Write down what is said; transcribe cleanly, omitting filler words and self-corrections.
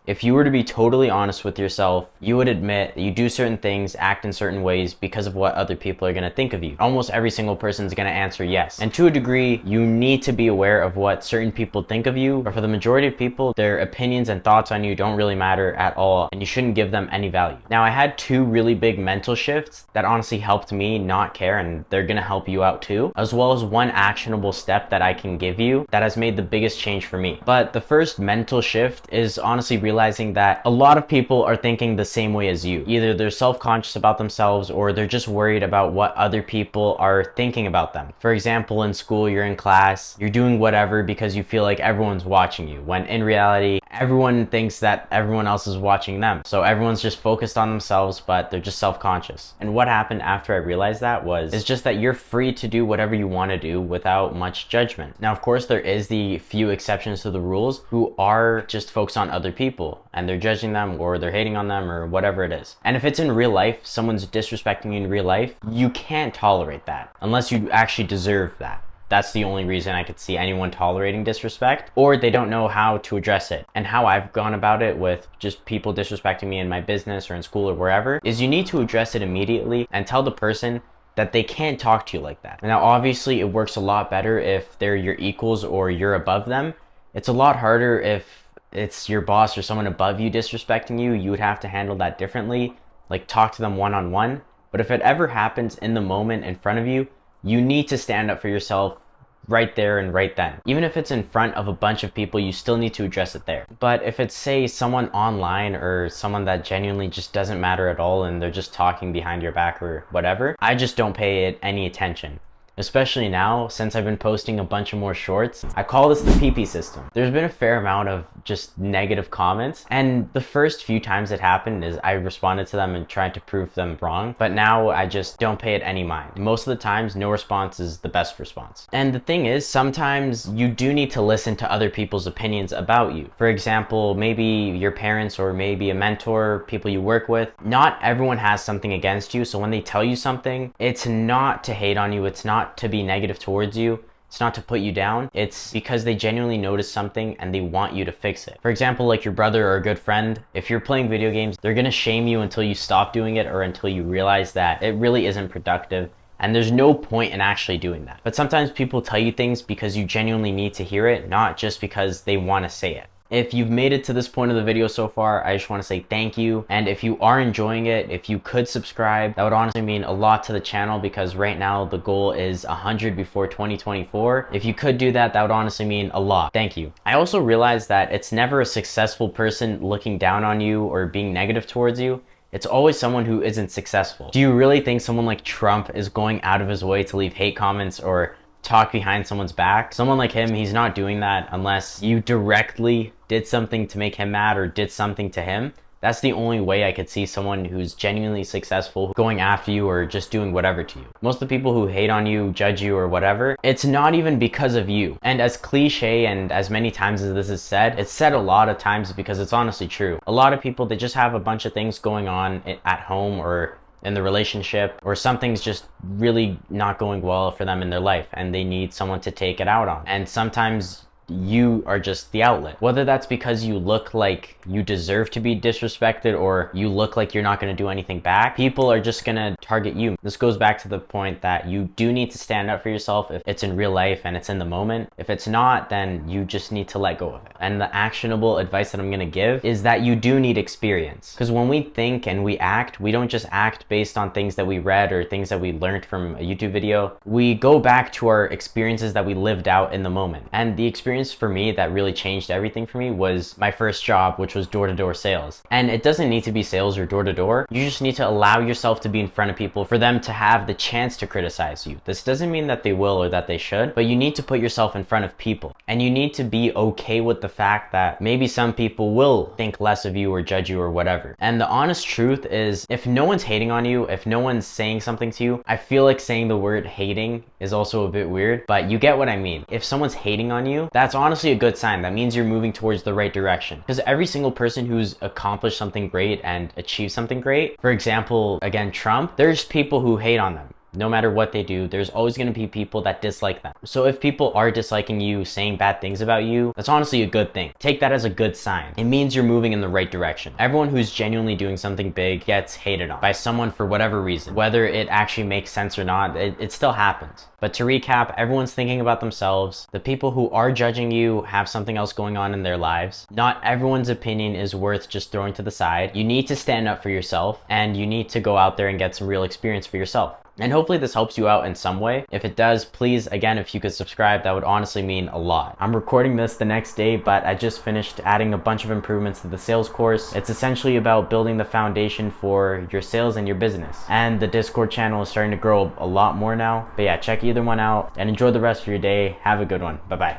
If you were to be totally honest with yourself, you would admit that you do certain things, act in certain ways because of what other people are going to think of you. Almost every single person is going to answer yes. And to a degree, you need to be aware of what certain people think of you, but for the majority of people, their opinions and thoughts on you don't really matter at all, and you shouldn't give them any value. Now, I had two really big mental shifts that honestly helped me not care, and they're going to help you out too, as well as one actionable step that I can give you that has made the biggest change for me. But the first mental shift is honestly realizing that a lot of people are thinking the same way as you. Either they're self-conscious about themselves or they're just worried about what other people are thinking about them. For example, in school, you're in class, you're doing whatever because you feel like everyone's watching you, when in reality, everyone thinks that everyone else is watching them. So everyone's just focused on themselves, but they're just self-conscious. And what happened after I realized that is just that you're free to do whatever you want to do without much judgment. Now, of course, there is the few exceptions to the rules who are just focused on other people and they're judging them or they're hating on them or whatever it is. And if it's in real life, someone's disrespecting you in real life, you can't tolerate that unless you actually deserve that. That's the only reason I could see anyone tolerating disrespect, or they don't know how to address it. And how I've gone about it with just people disrespecting me in my business or in school or wherever is you need to address it immediately and tell the person that they can't talk to you like that. Now, obviously, it works a lot better if they're your equals or you're above them. It's a lot harder if it's your boss or someone above you disrespecting you. You would have to handle that differently, like talk to them one-on-one. But if it ever happens in the moment in front of you, you need to stand up for yourself right there and right then. Even if it's in front of a bunch of people, you still need to address it there. But if it's, say, someone online or someone that genuinely just doesn't matter at all and they're just talking behind your back or whatever, I just don't pay it any attention. Especially now, since I've been posting a bunch of more shorts. I call this the PP system. There's been a fair amount of just negative comments, and the first few times it happened is I responded to them and tried to prove them wrong, but now I just don't pay it any mind. Most of the times, no response is the best response. And the thing is, sometimes you do need to listen to other people's opinions about you. For example, maybe your parents or maybe a mentor, people you work with. Not everyone has something against you, so when they tell you something, it's not to hate on you, it's not to be negative towards you, it's not to put you down, it's because they genuinely notice something and they want you to fix it. For example, like your brother or a good friend, if you're playing video games, they're gonna shame you until you stop doing it or until you realize that it really isn't productive and there's no point in actually doing that. But sometimes people tell you things because you genuinely need to hear it, not just because they want to say it. If you've made it to this point of the video so far, I just want to say thank you. And if you are enjoying it, if you could subscribe, that would honestly mean a lot to the channel because right now the goal is 100 before 2024. If you could do that, that would honestly mean a lot. Thank you. I also realized that it's never a successful person looking down on you or being negative towards you. It's always someone who isn't successful. Do you really think someone like Trump is going out of his way to leave hate comments or talk behind someone's back? Someone like him, he's not doing that unless you directly did something to make him mad or did something to him. That's the only way I could see someone who's genuinely successful going after you or just doing whatever to you. Most of the people who hate on you, judge you or whatever, it's not even because of you. And as cliche and as many times as this is said, it's said a lot of times because it's honestly true. A lot of people, they just have a bunch of things going on at home or in the relationship, or something's just really not going well for them in their life and they need someone to take it out on. And sometimes you are just the outlet. Whether that's because you look like you deserve to be disrespected or you look like you're not going to do anything back, people are just going to target you. This goes back to the point that you do need to stand up for yourself if it's in real life and it's in the moment. If it's not, then you just need to let go of it. And the actionable advice that I'm going to give is that you do need experience. Because when we think and we act, we don't just act based on things that we read or things that we learned from a YouTube video. We go back to our experiences that we lived out in the moment. And the experience for me that really changed everything for me was my first job, which was door-to-door sales. And it doesn't need to be sales or door-to-door. You just need to allow yourself to be in front of people for them to have the chance to criticize you. This doesn't mean that they will or that they should, but you need to put yourself in front of people. And you need to be okay with the fact that maybe some people will think less of you or judge you or whatever. And the honest truth is, if no one's hating on you, if no one's saying something to you, I feel like saying the word hating is also a bit weird, but you get what I mean. If someone's hating on you, that's honestly a good sign. That means you're moving towards the right direction. Because every single person who's accomplished something great and achieved something great, for example, again, Trump, there's people who hate on them. No matter what they do, there's always going to be people that dislike them. So if people are disliking you, saying bad things about you, that's honestly a good thing. Take that as a good sign. It means you're moving in the right direction. Everyone who's genuinely doing something big gets hated on by someone for whatever reason. Whether it actually makes sense or not, it still happens. But to recap, everyone's thinking about themselves. The people who are judging you have something else going on in their lives. Not everyone's opinion is worth just throwing to the side. You need to stand up for yourself, and you need to go out there and get some real experience for yourself. And hopefully this helps you out in some way. If it does, please, again, if you could subscribe, that would honestly mean a lot. I'm recording this the next day, but I just finished adding a bunch of improvements to the sales course. It's essentially about building the foundation for your sales and your business. And the Discord channel is starting to grow a lot more now. But yeah, check either one out and enjoy the rest of your day. Have a good one. Bye-bye.